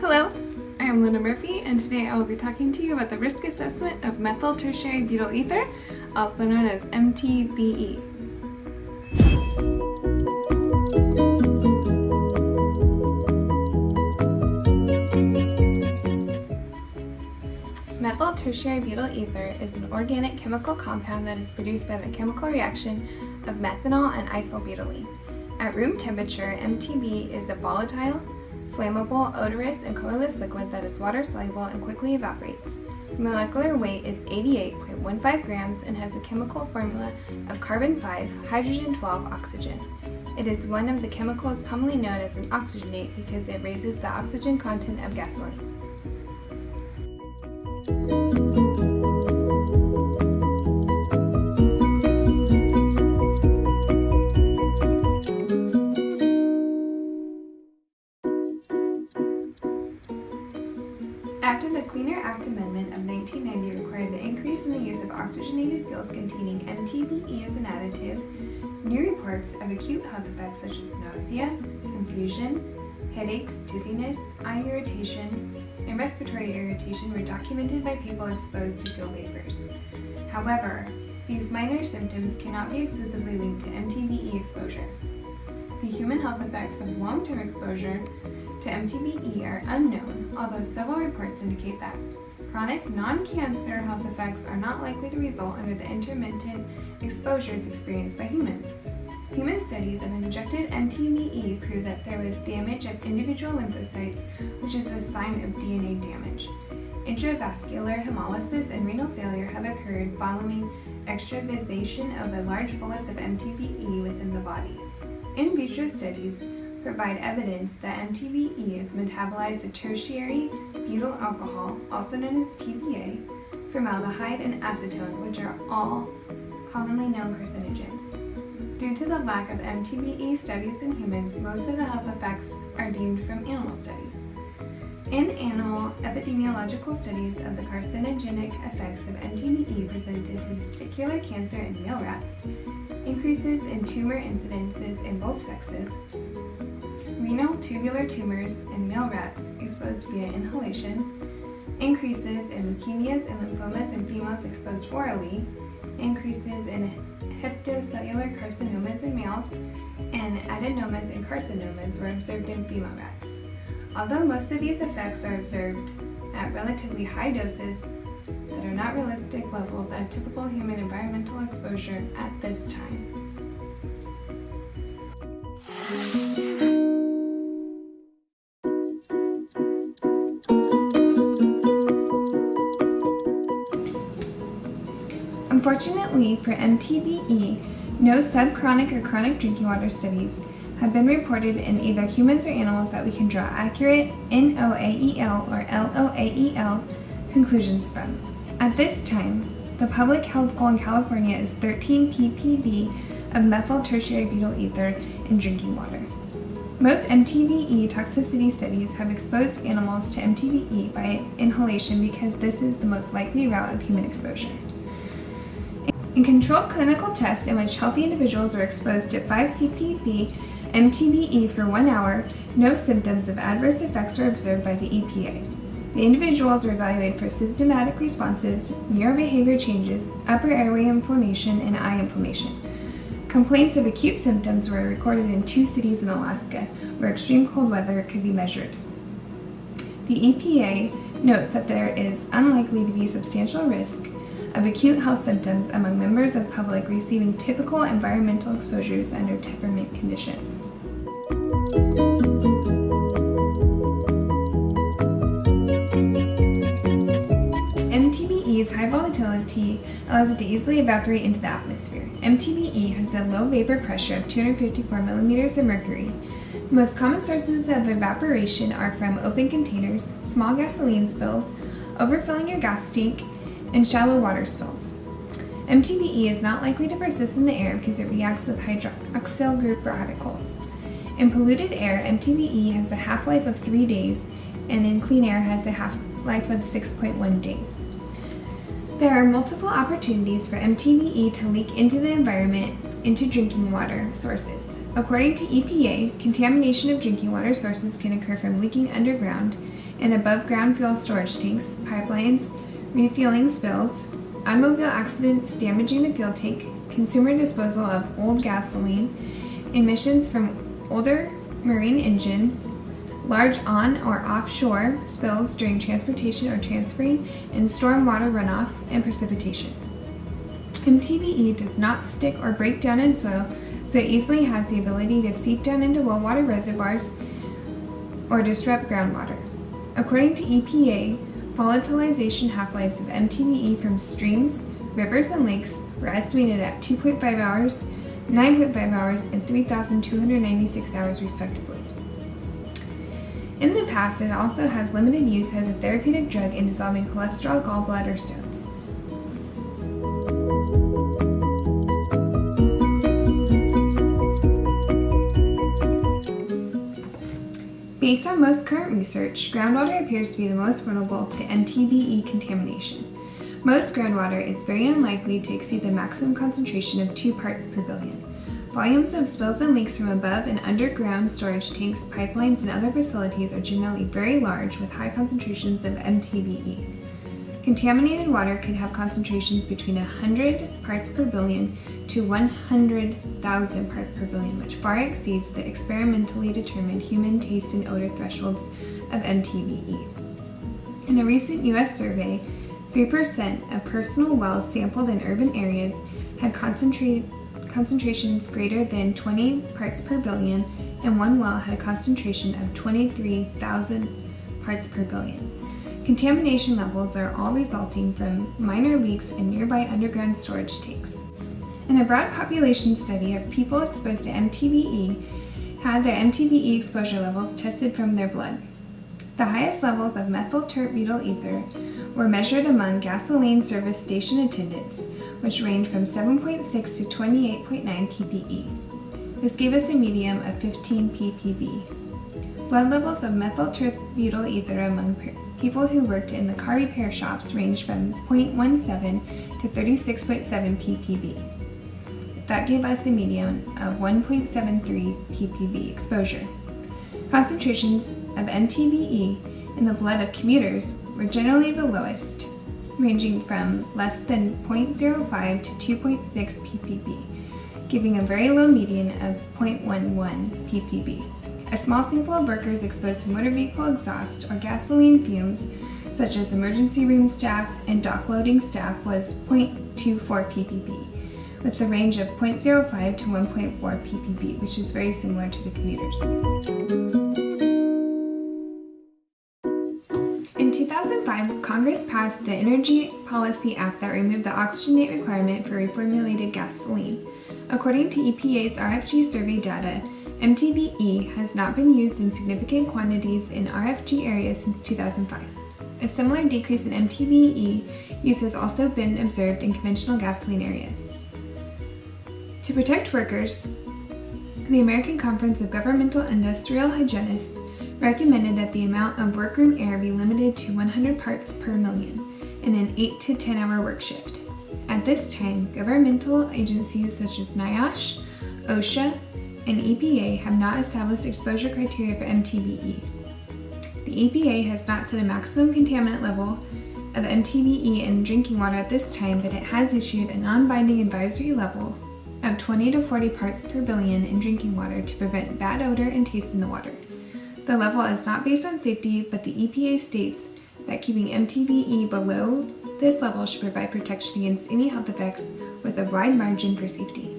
Hello, I am Linda Murphy, and today I will be talking to you about the risk assessment of methyl tertiary butyl ether, also known as MTBE. Methyl tertiary butyl ether is an organic chemical compound that is produced by the chemical reaction of methanol and isobutylene. At room temperature, MTBE is a volatile, flammable, odorous, and colorless liquid that is water-soluble and quickly evaporates. Molecular weight is 88.15 grams and has a chemical formula of carbon 5, hydrogen 12, oxygen. It is one of the chemicals commonly known as an oxygenate because it raises the oxygen content of gasoline. After the Cleaner Act Amendment of 1990 required the increase in the use of oxygenated fuels containing MTBE as an additive, new reports of acute health effects such as nausea, confusion, headaches, dizziness, eye irritation, and respiratory irritation were documented by people exposed to fuel vapors. However, these minor symptoms cannot be exclusively linked to MTBE exposure. The human health effects of long-term exposure to MTBE are unknown, although several reports indicate that chronic non-cancer health effects are not likely to result under the intermittent exposures experienced by humans. Human studies of injected MTBE prove that there was damage of individual lymphocytes, which is a sign of DNA damage. Intravascular hemolysis and renal failure have occurred following extravasation of a large bolus of MTBE within the body. In vitro studies provide evidence that MTBE is metabolized to tertiary butyl alcohol, also known as TBA, formaldehyde, and acetone, which are all commonly known carcinogens. Due to the lack of MTBE studies in humans, most of the health effects are deemed from animal studies. In animal epidemiological studies of the carcinogenic effects of MTBE presented testicular cancer in male rats, increases in tumor incidences in both sexes, renal tubular tumors in male rats exposed via inhalation, increases in leukemias and lymphomas in females exposed orally, increases in hepatocellular carcinomas in males, and adenomas and carcinomas were observed in female rats. Although most of these effects are observed at relatively high doses that are not realistic levels at typical human environmental exposure at this time. Unfortunately for MTBE, no subchronic or chronic drinking water studies have been reported in either humans or animals that we can draw accurate NOAEL or LOAEL conclusions from. At this time, the public health goal in California is 13 ppb of methyl tertiary butyl ether in drinking water. Most MTBE toxicity studies have exposed animals to MTBE by inhalation because this is the most likely route of human exposure. In controlled clinical tests in which healthy individuals were exposed to 5 ppb MTBE for 1 hour, no symptoms of adverse effects were observed by the EPA. The individuals were evaluated for symptomatic responses, neurobehavior changes, upper airway inflammation, and eye inflammation. Complaints of acute symptoms were recorded in 2 cities in Alaska, where extreme cold weather could be measured. The EPA notes that there is unlikely to be substantial risk of acute health symptoms among members of the public receiving typical environmental exposures under temperament conditions. MTBE's high volatility allows it to easily evaporate into the atmosphere. MTBE has a low vapor pressure of 254 millimeters of mercury. The most common sources of evaporation are from open containers, small gasoline spills, overfilling your gas tank, and shallow water spills. MTBE is not likely to persist in the air because it reacts with hydroxyl group radicals. In polluted air, MTBE has a half-life of 3 days, and in clean air has a half-life of 6.1 days. There are multiple opportunities for MTBE to leak into the environment into drinking water sources. According to EPA, contamination of drinking water sources can occur from leaking underground, in above-ground fuel storage tanks, pipelines, refueling spills, automobile accidents damaging the fuel tank, consumer disposal of old gasoline, emissions from older marine engines, large on or offshore spills during transportation or transferring, and stormwater runoff and precipitation. MTBE does not stick or break down in soil, so it easily has the ability to seep down into well water reservoirs or disrupt groundwater. According to EPA, volatilization half-lives of MTBE from streams, rivers, and lakes were estimated at 2.5 hours, 9.5 hours, and 3,296 hours respectively. In the past, it also has limited use as a therapeutic drug in dissolving cholesterol, gallbladder stones. Based on most current research, groundwater appears to be the most vulnerable to MTBE contamination. Most groundwater is very unlikely to exceed the maximum concentration of 2 parts per billion. Volumes of spills and leaks from above and underground storage tanks, pipelines, and other facilities are generally very large with high concentrations of MTBE. Contaminated water could have concentrations between 100 parts per billion to 100,000 parts per billion, which far exceeds the experimentally determined human taste and odor thresholds of MTBE. In a recent U.S. survey, 3% of personal wells sampled in urban areas had concentrations greater than 20 parts per billion, and one well had a concentration of 23,000 parts per billion. Contamination levels are all resulting from minor leaks in nearby underground storage tanks. In a broad population study of people exposed to MTBE had their MTBE exposure levels tested from their blood. The highest levels of methyl tert-butyl ether were measured among gasoline service station attendants, which ranged from 7.6 to 28.9 ppE. This gave us a median of 15 ppb. Blood levels of methyl tert-butyl ether among people who worked in the car repair shops ranged from 0.17 to 36.7 ppb. That gave us a median of 1.73 ppb exposure. Concentrations of MTBE in the blood of commuters were generally the lowest, ranging from less than 0.05 to 2.6 ppb, giving a very low median of 0.11 ppb. A small sample of workers exposed to motor vehicle exhaust or gasoline fumes, such as emergency room staff and dock loading staff, was 0.24 ppb, with a range of 0.05 to 1.4 ppb, which is very similar to the commuters. In 2005, Congress passed the Energy Policy Act that removed the oxygenate requirement for reformulated gasoline. According to EPA's RFG survey data, MTBE has not been used in significant quantities in RFG areas since 2005. A similar decrease in MTBE use has also been observed in conventional gasoline areas. To protect workers, the American Conference of Governmental Industrial Hygienists recommended that the amount of workroom air be limited to 100 parts per million in an 8 to 10 hour work shift. At this time, governmental agencies such as NIOSH, OSHA, and EPA have not established exposure criteria for MTBE. The EPA has not set a maximum contaminant level of MTBE in drinking water at this time, but it has issued a non-binding advisory level of 20 to 40 parts per billion in drinking water to prevent bad odor and taste in the water. The level is not based on safety, but the EPA states that keeping MTBE below this level should provide protection against any health effects with a wide margin for safety.